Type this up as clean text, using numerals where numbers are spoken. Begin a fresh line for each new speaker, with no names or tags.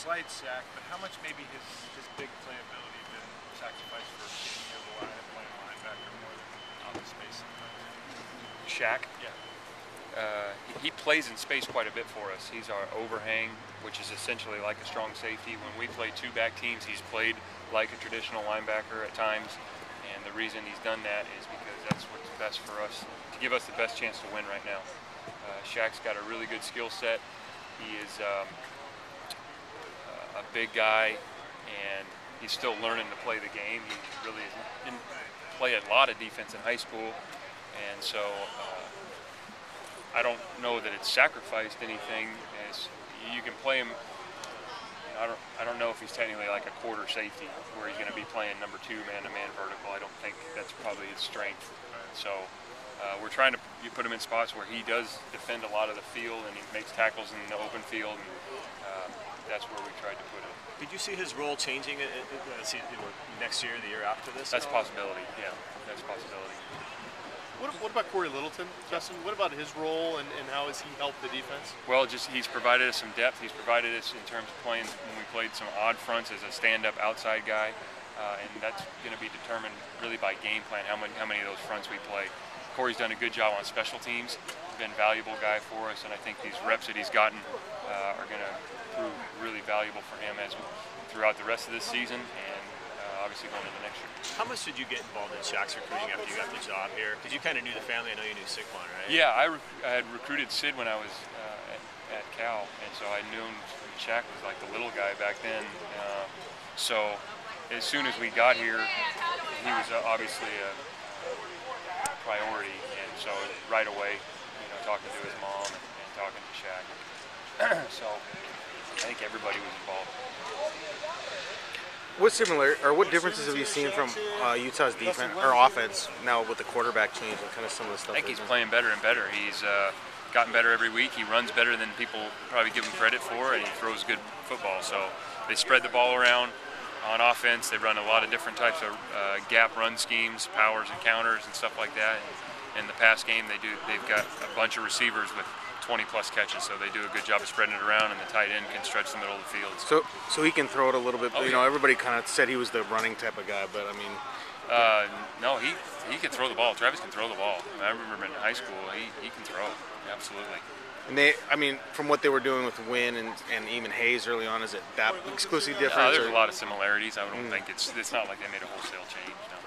slight sack, but how much maybe his big playability been sacrificed for getting near the line and playing linebacker more than out in space sometimes?
Shaq?
Yeah.
He plays in space quite a bit for us. He's our overhang, which is essentially like a strong safety. When we play two-back teams, he's played like a traditional linebacker at times, and the reason he's done that is because that's what's best for us, to give us the best chance to win right now. Shaq's got a really good skill set. He is a big guy, and he's still learning to play the game. He really didn't play a lot of defense in high school, and so I don't know that it's sacrificed anything. You can play him. I don't know if he's technically like a quarter safety where he's going to be playing number 2 man-to-man vertical. I don't think that's probably his strength. So we're trying to put him in spots where he does defend a lot of the field and he makes tackles in the open field, and that's where we tried to put him.
Did you see his role changing next year, the year after this?
That's a possibility. Yeah, that's a possibility.
What about Corey Littleton, Justin? What about his role and how has he helped the defense?
Well, he's provided us some depth. He's provided us in terms of playing when we played some odd fronts as a stand-up outside guy, and that's going to be determined really by game plan, how many of those fronts we play. Corey's done a good job on special teams. He's been a valuable guy for us, and I think these reps that he's gotten are going to prove really valuable for him throughout the rest of this season and obviously going into next year.
How much did you get involved in Shaq's recruiting after you got the job here? Because you kind of knew the family. I know you knew Saquon, right?
Yeah, I had recruited Sid when I was at Cal, and so I knew Shaq was like the little guy back then. So as soon as we got here, he was obviously a priority, and so right away, talking to his mom and talking to Shaq. So I think everybody was involved.
What differences have you seen from Utah's defense or offense now with the quarterback change and kind of some of the stuff?
I think he's playing better and better. He's gotten better every week. He runs better than people probably give him credit for, and he throws good football. So they spread the ball around on offense. They run a lot of different types of gap run schemes, powers and counters and stuff like that. And in the pass game, they've got a bunch of receivers with 20-plus catches, so they do a good job of spreading it around, and the tight end can stretch the middle of the field.
So he can throw it a little bit.
Oh,
you know, everybody kind of said he was the running type of guy, but I mean,
no, he can throw the ball. Travis can throw the ball. I remember in high school, he can throw, absolutely.
And I mean, from what they were doing with Wynn and even Hayes early on, is it that exclusively different?
There's a lot of similarities. I don't think it's not like they made a wholesale change. No.